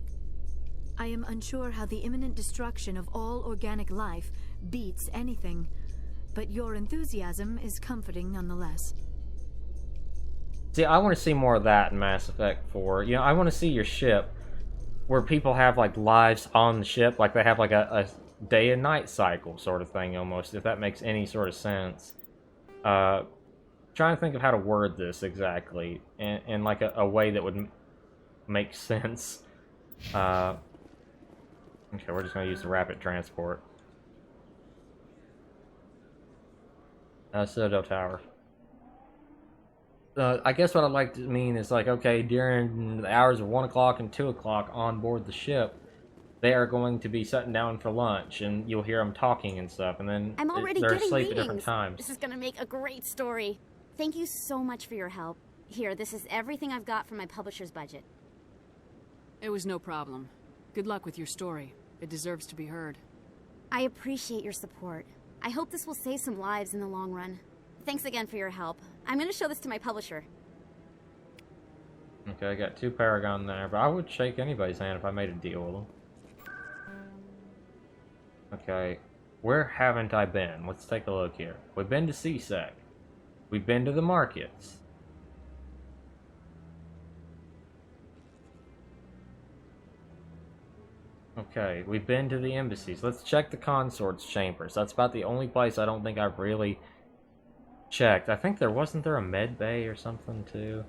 I am unsure how the imminent destruction of all organic life beats anything, but your enthusiasm is comforting nonetheless. See, I want to see more of that in Mass Effect 4. You know, I want to see your ship where people have, like, lives on the ship, like they have, like, a day and night cycle sort of thing, almost, if that makes any sort of sense. Trying to think of how to word this exactly, in like, a way that would make sense. Okay, we're just going to use the rapid transport. Citadel Tower. I guess what I'd like to mean is, like, okay, during the hours of 1 o'clock and 2 o'clock on board the ship, they are going to be sitting down for lunch, and you'll hear them talking and stuff, and then I'm already they're getting asleep readings. at different times. This is gonna make a great story. Thank you so much for your help. Here, this is everything I've got from my publisher's budget. It was no problem. Good luck with your story. It deserves to be heard. I appreciate your support. I hope this will save some lives in the long run. Thanks again for your help. I'm gonna show this to my publisher. Okay, I got 2 Paragon there, but I would shake anybody's hand if I made a deal with them. Okay, where haven't I been? Let's take a look here. We've been to CSEC. We've been to the markets. Okay, we've been to the embassies. Let's check the consort's chambers. That's about the only place I don't think I've really checked. I think wasn't there a med bay or something too?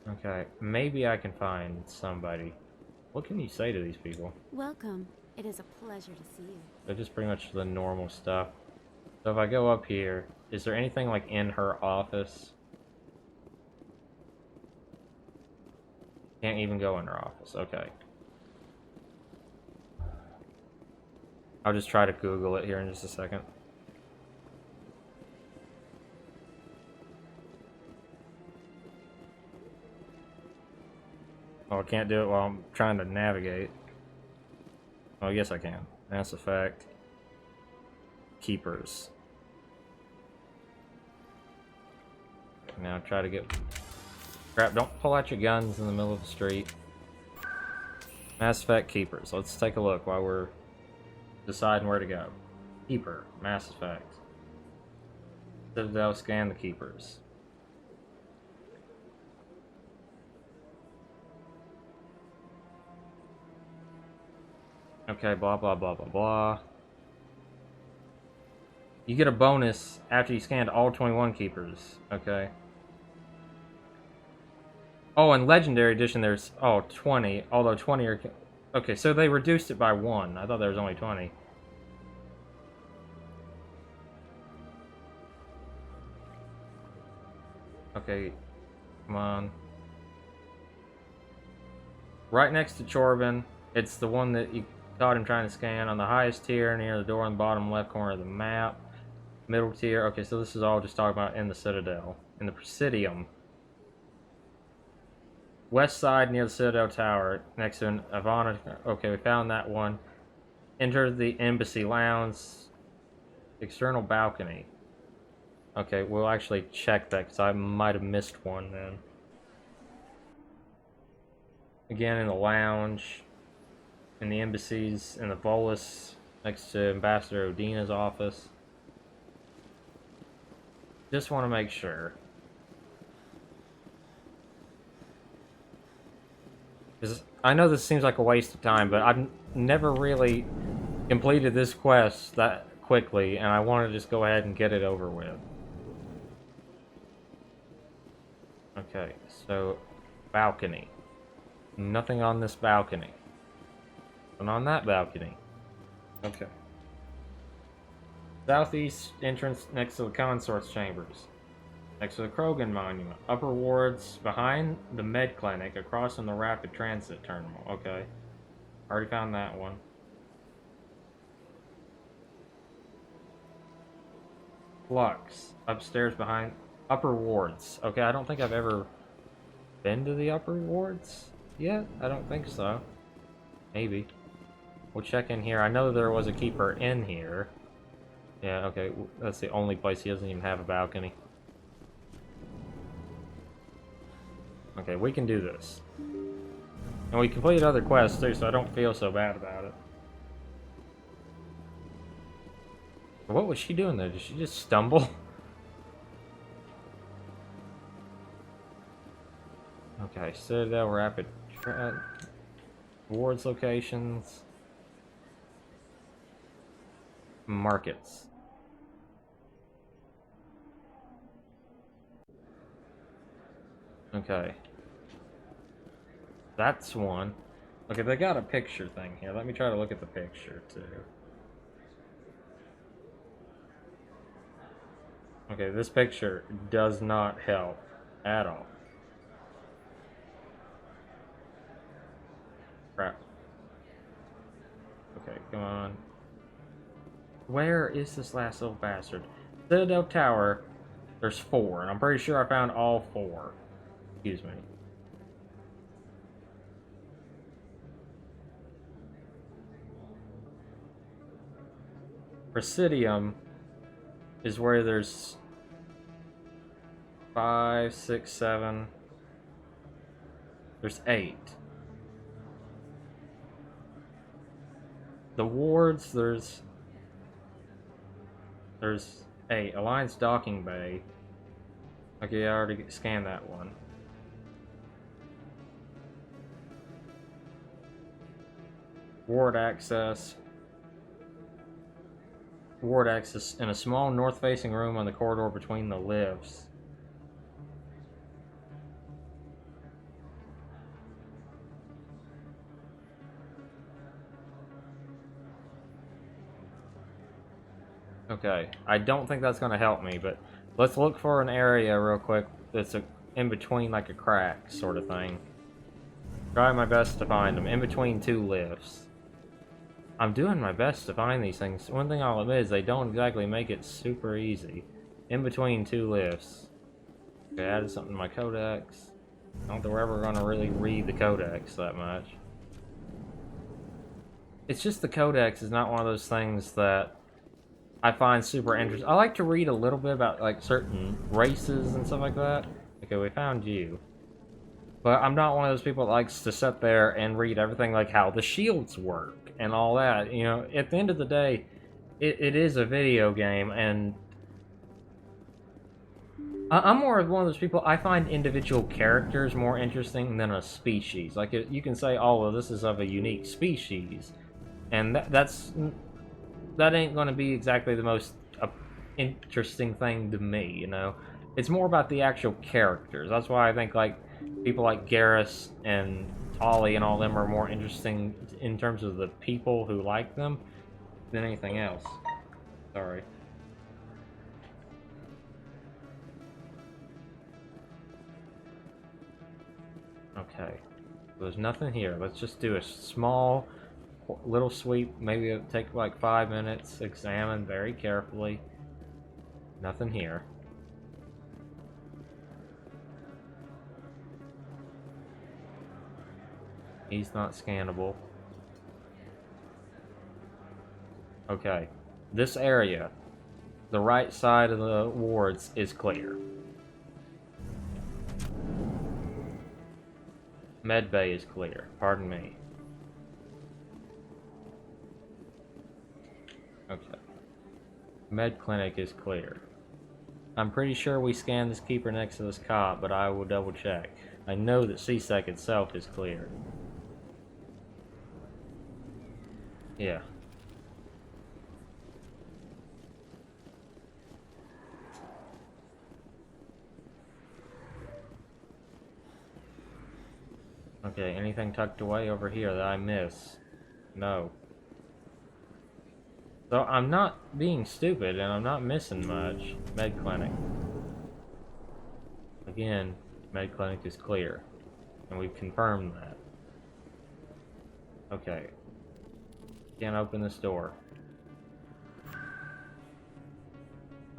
Okay, maybe I can find somebody. What can you say to these people? Welcome. It is a pleasure to see you. They're just pretty much the normal stuff. So if I go up here, is there anything like in her office? Can't even go in her office. Okay. I'll just try to Google it here in just a second. Oh, I can't do it while I'm trying to navigate. Oh, yes I can. Mass Effect. Keepers. Now try to get... Crap, don't pull out your guns in the middle of the street. Mass Effect Keepers. Let's take a look while we're deciding where to go. Keeper. Mass Effect. Citadel, scan the Keepers. Okay, blah, blah, blah, blah, blah. You get a bonus after you scanned all 21 Keepers. Okay. Oh, in Legendary Edition there's, 20. Although 20 are... Okay, so they reduced it by 1. I thought there was only 20. Okay, come on. Right next to Chorbin. It's the one that you caught him trying to scan on the highest tier near the door in the bottom left corner of the map. Middle tier. Okay, so this is all just talking about in the Citadel. In the Presidium. West side near the Citadel Tower, next to an Ivana. Okay, we found that one. Enter the Embassy Lounge. External balcony. Okay, we'll actually check that because I might have missed one then. Again, in the lounge. In the embassies. In the Volus. Next to Ambassador Odina's office. Just want to make sure. Because I know this seems like a waste of time, but I've never really completed this quest that quickly, and I want to just go ahead and get it over with. Okay, so balcony. Nothing on this balcony. And on that balcony. Okay. Southeast entrance next to the Consort's chambers. Next to the Krogan Monument. Upper wards behind the Med Clinic across from the Rapid Transit Terminal. Okay. Already found that one. Flux. Upstairs behind Upper wards. Okay, I don't think I've ever been to the Upper wards yet. I don't think so. Maybe. We'll check in here. I know there was a keeper in here. Yeah, okay. That's the only place he doesn't even have a balcony. Okay, we can do this. And we completed other quests too, so I don't feel so bad about it. What was she doing there? Did she just stumble? Okay, Citadel, Rapid Wards locations. Markets. Okay. That's one. Okay, they got a picture thing here. Let me try to look at the picture, too. Okay, this picture does not help at all. Crap. Okay, come on. Where is this last little bastard? Citadel Tower, there's 4, and I'm pretty sure I found all 4. Excuse me. Presidium is where there's 5, 6, 7. There's 8. The wards, there's 8. Alliance Docking Bay. Okay, I already scanned that one. Ward access. Ward access in a small north-facing room on the corridor between the lifts. Okay, I don't think that's gonna help me, but let's look for an area real quick that's in between, like a crack sort of thing. Try my best to find them, in between two lifts. I'm doing my best to find these things. One thing I'll admit is they don't exactly make it super easy. In between two lifts. Okay, I added something to my codex. I don't think we're ever gonna really read the codex that much. It's just the codex is not one of those things that I find super interesting. I like to read a little bit about like certain races and stuff like that. Okay, we found you. But I'm not one of those people that likes to sit there and read everything like how the shields work and all that. You know, at the end of the day, it is a video game, and I'm more of one of those people, I find individual characters more interesting than a species. Like, you can say, oh, well, this is of a unique species, and that ain't going to be exactly the most interesting thing to me, you know? It's more about the actual characters. That's why I think, like, people like Garrus and Tolly and all them are more interesting in terms of the people who like them than anything else. Sorry. Okay. There's nothing here. Let's just do a small little sweep. Maybe it'll take like 5 minutes. Examine very carefully. Nothing here. He's not scannable. Okay. This area, the right side of the wards, is clear. Med bay is clear. Pardon me. Okay. Med clinic is clear. I'm pretty sure we scanned this keeper next to this cop, but I will double check. I know that C-Sec itself is clear. Yeah. Okay, anything tucked away over here that I miss? No. So I'm not being stupid and I'm not missing much. Med clinic. Again, med clinic is clear. And we've confirmed that. Okay. Can't open this door.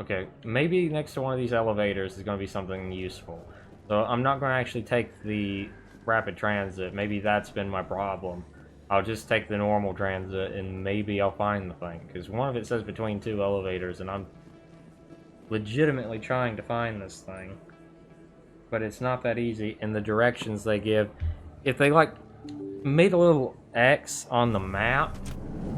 Okay, maybe next to one of these elevators is going to be something useful. So I'm not going to actually take the rapid transit. Maybe that's been my problem. I'll just take the normal transit and maybe I'll find the thing. Because one of it says between two elevators and I'm legitimately trying to find this thing. But it's not that easy. And the directions they give, if they like made a little X on the map,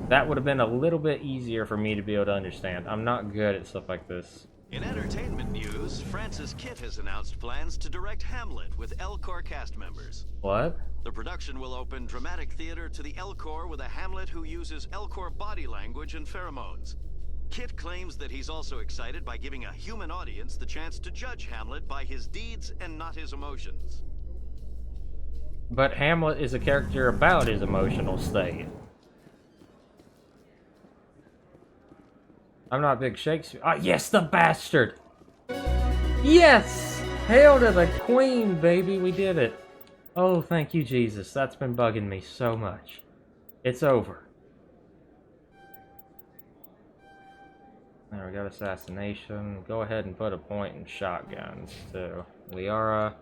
that would have been a little bit easier for me to be able to understand. I'm not good at stuff like this. In entertainment news, Francis Kitt has announced plans to direct Hamlet with Elcor cast members. What? The production will open dramatic theater to the Elcor with a Hamlet who uses Elcor body language and pheromones. Kitt claims that he's also excited by giving a human audience the chance to judge Hamlet by his deeds and not his emotions. But Hamlet is a character about his emotional state. I'm not a big Shakespeare. Ah, yes, the bastard! Yes! Hail to the queen, baby, we did it. Oh, thank you, Jesus. That's been bugging me so much. It's over. There, we got assassination. Go ahead and put a point in shotguns, too. Liara.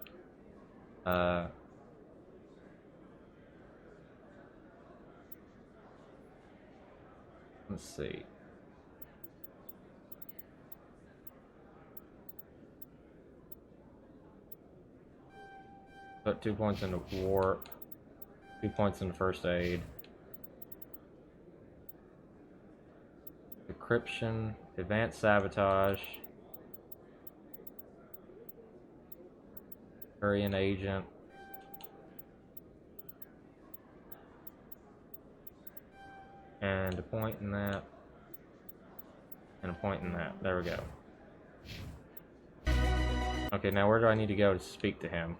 Let's see. Put 2 points into warp, 2 points into first aid. Decryption, advanced sabotage. Korean agent. And a point in that. And a point in that. There we go. Okay, now where do I need to go to speak to him?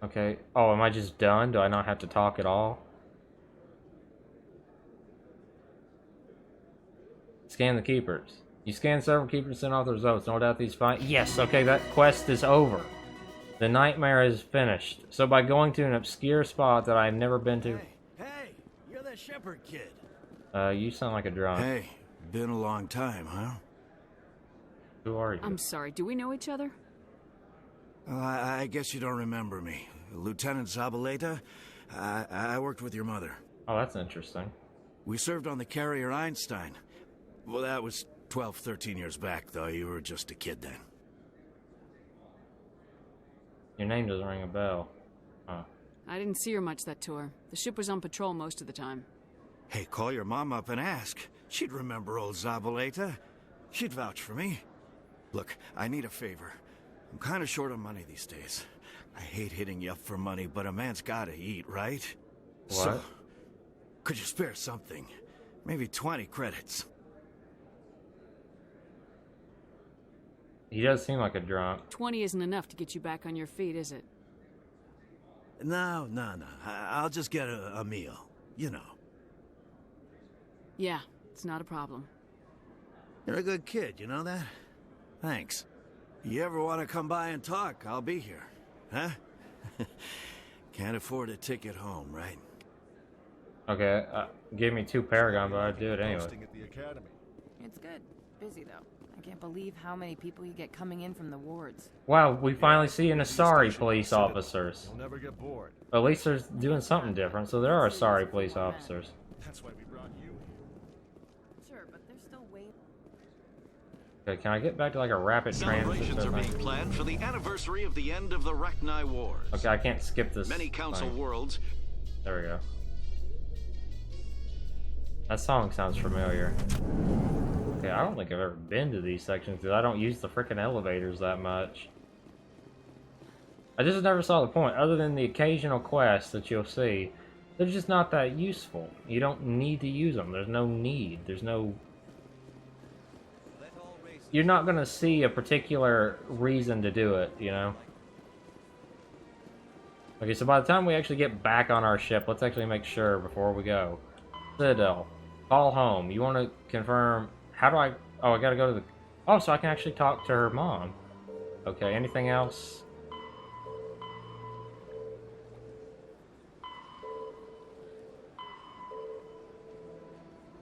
Okay. Oh, am I just done? Do I not have to talk at all? Scan the keepers. You scan several keepers, send off the results. No doubt these find. Yes, okay, that quest is over. The nightmare is finished. So by going to an obscure spot that I've never been to. Hey, you're that Shepard kid. You sound like a drunk. Hey, been a long time, huh? Who are you? I'm sorry, do we know each other? Well, I guess you don't remember me. Lieutenant Zabaleta? I worked with your mother. Oh, that's interesting. We served on the carrier Einstein. Well, that was 12, 13 years back, though. You were just a kid then. Your name doesn't ring a bell. Huh. I didn't see her much that tour. The ship was on patrol most of the time. Hey, call your mom up and ask. She'd remember old Zabaleta. She'd vouch for me. Look, I need a favor. I'm kind of short on money these days. I hate hitting you up for money, but a man's gotta eat, right? What? So, could you spare something? Maybe 20 credits. He does seem like a drunk. 20 isn't enough to get you back on your feet, is it? No. I'll just get a meal. You know. Yeah, it's not a problem. You're a good kid, you know that? Thanks. You ever want to come by and talk, I'll be here. Huh? Can't afford a ticket home, right? Okay, give me 2 Paragon, but I'd do it anyway. At the academy. It's good. Busy, though. I can't believe how many people you get coming in from the wards. Wow, we finally see an Asari police officers. You'll never get bored. At least they're doing something different, so there are Asari police officers. That's why we brought you. Sure, but they're still waiting. Okay, can I get back to like a rapid transit? Celebrations are being planned for the anniversary of the end of the Rachni Wars. Okay, I can't skip this. Many council thing. worlds. There we go. That song sounds familiar. Okay, I don't think I've ever been to these sections because I don't use the frickin' elevators that much. I just never saw the point, other than the occasional quests that you'll see. They're just not that useful. You don't need to use them. There's no need. There's no... You're not going to see a particular reason to do it, you know? Okay, so by the time we actually get back on our ship, let's actually make sure before we go. Citadel, call home. You want to confirm... How do I... Oh, I gotta go to the... Oh, so I can actually talk to her mom. Okay, anything else?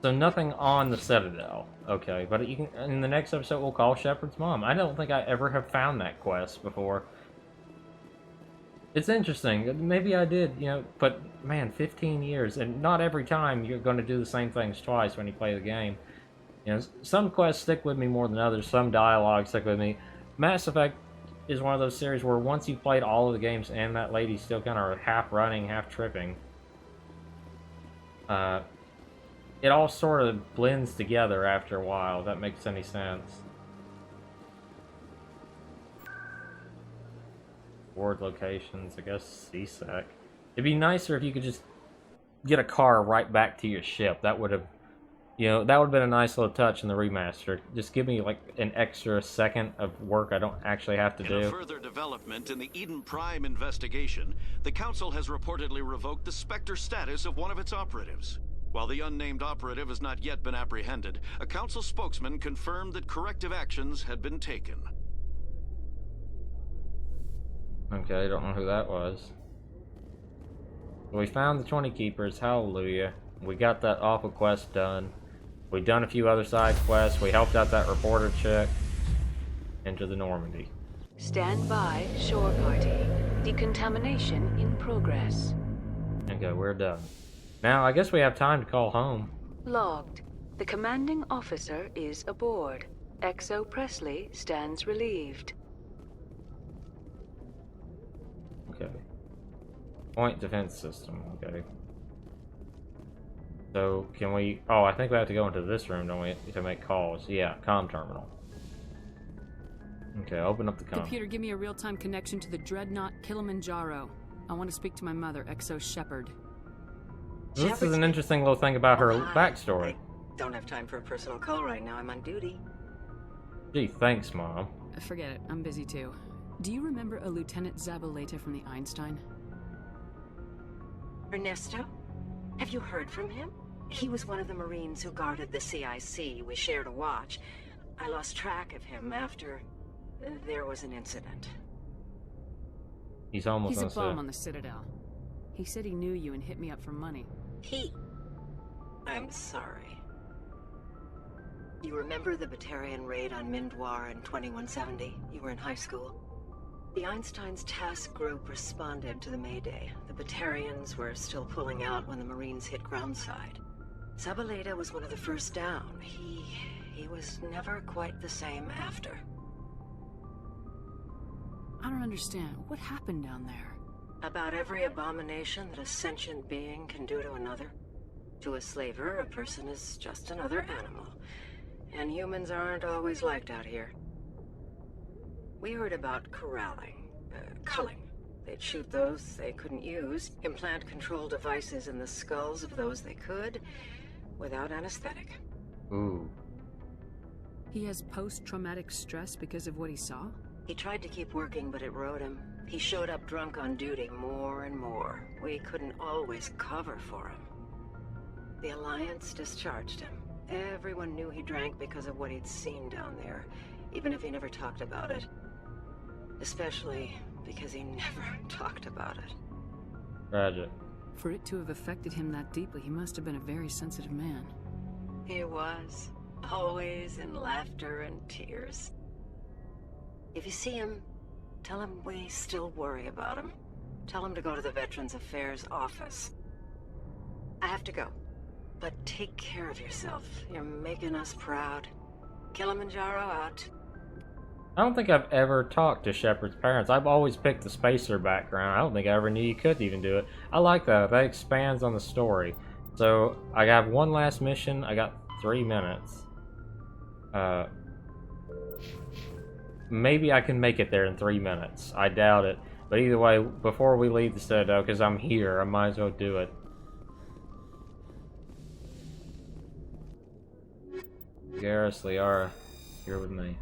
So nothing on the Citadel. Okay, but you can... In the next episode, we'll call Shepard's mom. I don't think I ever have found that quest before. It's interesting. Maybe I did, you know, but, man, 15 years. And not every time you're going to do the same things twice when you play the game. You know, some quests stick with me more than others. Some dialogue stick with me. Mass Effect is one of those series where once you've played all of the games and that lady's still kind of half running, half tripping, it all sort of blends together after a while, if that makes any sense. Ward locations, I guess CSEC. It'd be nicer if you could just get a car right back to your ship. That would have... You know, that would have been a nice little touch in the remaster. Just give me, like, an extra second of work I don't actually have to do. In a further development in the Eden Prime investigation, the Council has reportedly revoked the Spectre status of one of its operatives. While the unnamed operative has not yet been apprehended, a Council spokesman confirmed that corrective actions had been taken. Okay, I don't know who that was. We found the 20 Keepers, hallelujah. We got that awful quest done. We done a few other side quests. We helped out that reporter chick. Into the Normandy. Stand by, shore party. Decontamination in progress. Okay, we're done. Now, I guess we have time to call home. Logged. The commanding officer is aboard. XO Presley stands relieved. Okay. Point defense system, okay. So, can we... Oh, I think we have to go into this room, don't we, to make calls. Yeah, comm terminal. Okay, open up the comm. Computer, give me a real-time connection to the Dreadnought Kilimanjaro. I want to speak to my mother, XO Shepard. This is an interesting little thing about her backstory. Don't have time for a personal call right now. I'm on duty. Gee, thanks, Mom. Forget it. I'm busy, too. Do you remember a Lieutenant Zabaleta from the Einstein? Ernesto? Have you heard from him? He was one of the Marines who guarded the CIC. We shared a watch. I lost track of him after there was an incident. He's almost He's a gonna say. bum on the Citadel. He said he knew you and hit me up for money. I'm sorry. You remember the Batarian raid on Mindwar in 2170? You were in high school. The Einstein's task group responded to the Mayday. The Batarians were still pulling out when the Marines hit groundside. Zabaleta was one of the first down. He was never quite the same after. I don't understand. What happened down there? About every abomination that a sentient being can do to another. To a slaver, a person is just another animal. And humans aren't always liked out here. We heard about corralling, culling. They'd shoot those they couldn't use, implant control devices in the skulls of those they could, without anesthetic. Ooh. He has post-traumatic stress because of what he saw? He tried to keep working, but it rode him. He showed up drunk on duty more and more. We couldn't always cover for him. The Alliance discharged him. Everyone knew he drank because of what he'd seen down there, even if he never talked about it. Especially because he never talked about it. Tragic. For it to have affected him that deeply, he must have been a very sensitive man. He was. Always in laughter and tears. If you see him, tell him we still worry about him. Tell him to go to the Veterans Affairs office. I have to go. But take care of yourself. You're making us proud. Kilimanjaro out. I don't think I've ever talked to Shepard's parents. I've always picked the spacer background. I don't think I ever knew you could even do it. I like that. That expands on the story. So, I have one last mission. I got 3 minutes. Maybe I can make it there in 3 minutes. I doubt it. But either way, before we leave the Citadel, because I'm here, I might as well do it. Garrus, Liara, here with me.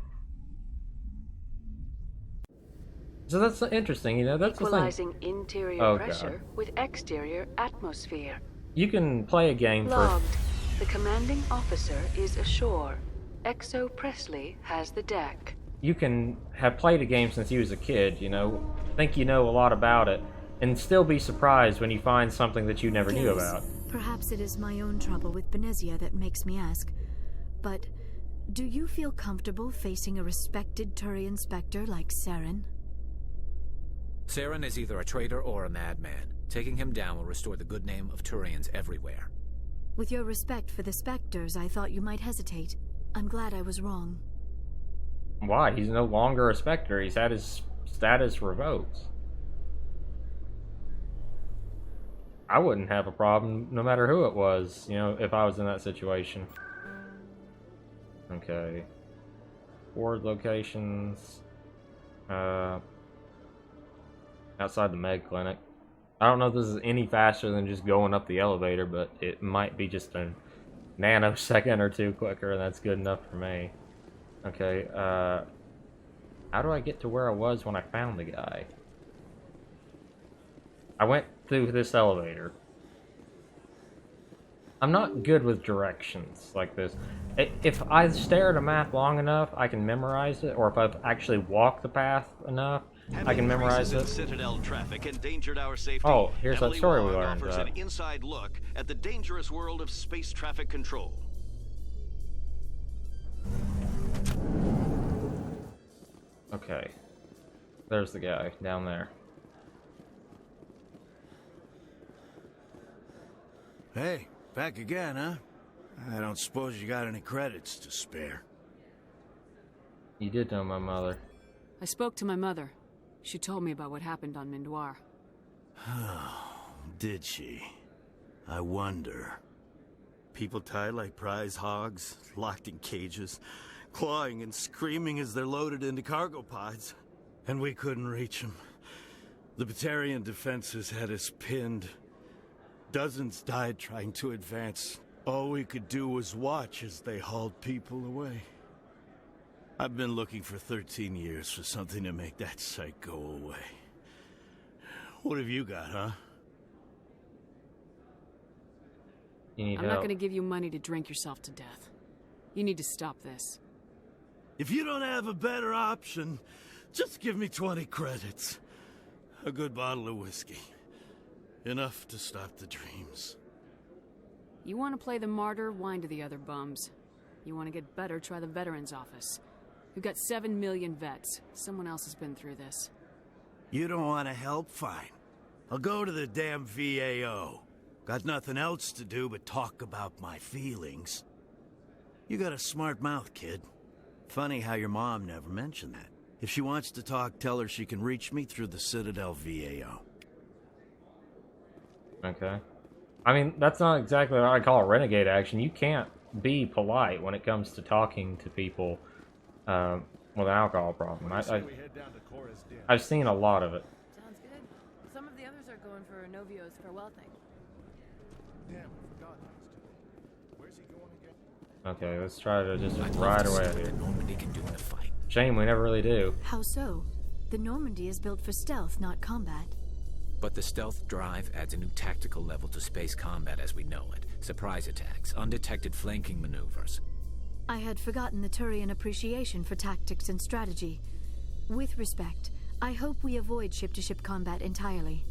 So that's interesting, you know, that's Equalizing the thing. interior pressure with exterior atmosphere. You can play a game Logged. The commanding officer is ashore. Exo Presley has the deck. You can have played a game since you was a kid, you know, think you know a lot about it, and still be surprised when you find something that you never knew about. Perhaps it is my own trouble with Benezia that makes me ask. But do you feel comfortable facing a respected Turian Spectre like Saren? Saren is either a traitor or a madman. Taking him down will restore the good name of Turians everywhere. With your respect for the Spectres, I thought you might hesitate. I'm glad I was wrong. Why? He's no longer a Spectre. He's had his status revoked. I wouldn't have a problem no matter who it was, you know, if I was in that situation. Okay. Ward locations. Outside the med clinic. I don't know if this is any faster than just going up the elevator, but it might be just a nanosecond or two quicker, and that's good enough for me. Okay, how do I get to where I was when I found the guy? I went through this elevator. I'm not good with directions like this. If I stare at a map long enough, I can memorize it, or if I've actually walked the path enough, I can memorize it. Citadel traffic endangered our safety. Oh, here's that Emily story we Wong learned. offers an inside look at the dangerous world of space traffic control. Okay. There's the guy down there. Hey, back again, huh? I don't suppose you got any credits to spare. You did know my mother. I spoke to my mother. She told me about what happened on Mindwar. Did she? I wonder. People tied like prize hogs, locked in cages, clawing and screaming as they're loaded into cargo pods. And we couldn't reach them. The Batarian defenses had us pinned. Dozens died trying to advance. All we could do was watch as they hauled people away. I've been looking for 13 years for something to make that sight go away. What have you got, huh? You need I'm help. not gonna give you money to drink yourself to death. You need to stop this. If you don't have a better option, just give me 20 credits. A good bottle of whiskey. Enough to stop the dreams. You want to play the martyr, whine to the other bums. You want to get better, try the Veterans Office. We've got 7 million vets. Someone else has been through this. You don't want to help? Fine. I'll go to the damn VAO. Got nothing else to do but talk about my feelings. You got a smart mouth, kid. Funny how your mom never mentioned that. If she wants to talk, tell her she can reach me through the Citadel VAO. Okay. I mean, that's not exactly what I call a renegade action. You can't be polite when it comes to talking to people with an alcohol problem. I've seen a lot of it. Sounds good. Some of the others are going for Novio's farewell thing. Damn, I forgot where's he going again? Okay, let's try to just ride away here. Normandy can do in a fight. Shame we never really do. How so? The Normandy is built for stealth, not combat. But the stealth drive adds a new tactical level to space combat as we know it. Surprise attacks, undetected flanking maneuvers. I had forgotten the Turian appreciation for tactics and strategy. With respect, I hope we avoid ship-to-ship combat entirely.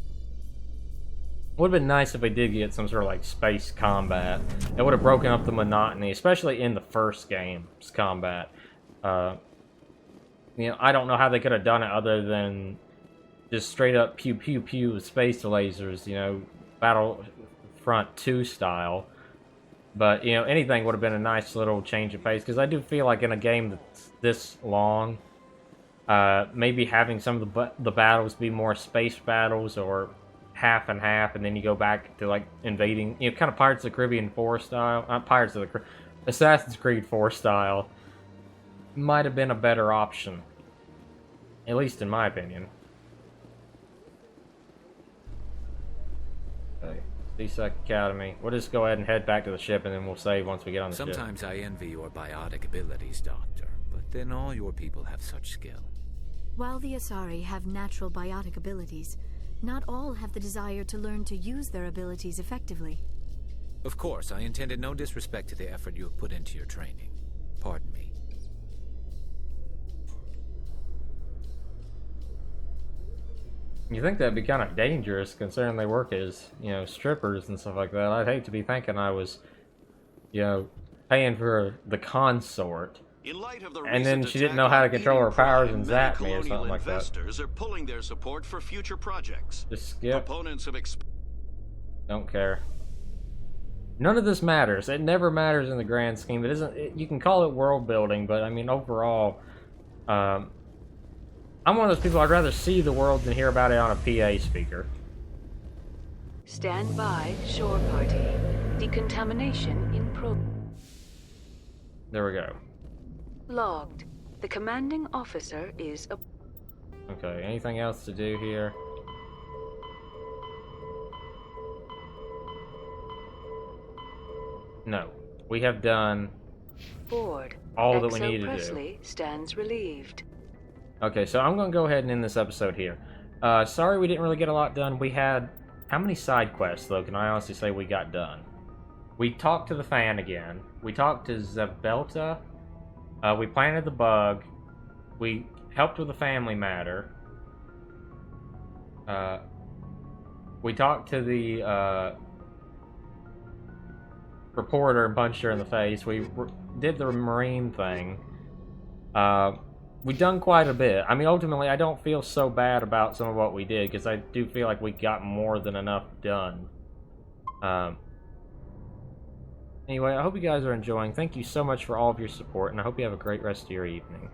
Would have been nice if we did get some sort of like space combat. It would have broken up the monotony, especially in the first game's combat. You know, I don't know how they could have done it other than just straight up pew pew pew with space lasers, you know, Battlefront 2 style. But, you know, anything would have been a nice little change of pace, because I do feel like in a game that's this long, maybe having some of the battles be more space battles or half and half, and then you go back to like invading, you know, kind of Pirates of the Caribbean 4 style, not Pirates of the Assassin's Creed 4 style, might have been a better option, at least in my opinion. Okay, CSEC Academy. We'll just go ahead and head back to the ship, and then we'll save once we get on the ship. Sometimes I envy your biotic abilities, Doctor, but then all your people have such skill. While the Asari have natural biotic abilities, not all have the desire to learn to use their abilities effectively. Of course, I intended no disrespect to the effort you have put into your training. Pardon me. You think that'd be kind of dangerous, considering they work as, you know, strippers and stuff like that. I'd hate to be thinking I was, you know, paying for the consort, In light of the and then recent she didn't know how to attack on control her Eden powers Prime, and many zap me or colonial something like that. investors are pulling their support for future projects. Just skip. Proponents of Don't care. None of this matters. It never matters in the grand scheme. It isn't. You can call it world building, but I mean, overall, I'm one of those people. I'd rather see the world than hear about it on a PA speaker. Stand by, shore party. Decontamination in progress. There we go. Logged. The commanding officer is a... Okay, anything else to do here? No. We have done board. all that we needed to do. Presley stands relieved. Okay, so I'm going to go ahead and end this episode here. Sorry we didn't really get a lot done. We had... How many side quests, though, can I honestly say we got done? We talked to the fan again. We talked to Zabelta. We planted the bug. We helped with the family matter. We talked to the reporter and punched her in the face. We did the Marine thing. We've done quite a bit. I mean, ultimately, I don't feel so bad about some of what we did, because I do feel like we got more than enough done. Anyway, I hope you guys are enjoying. Thank you so much for all of your support, and I hope you have a great rest of your evening.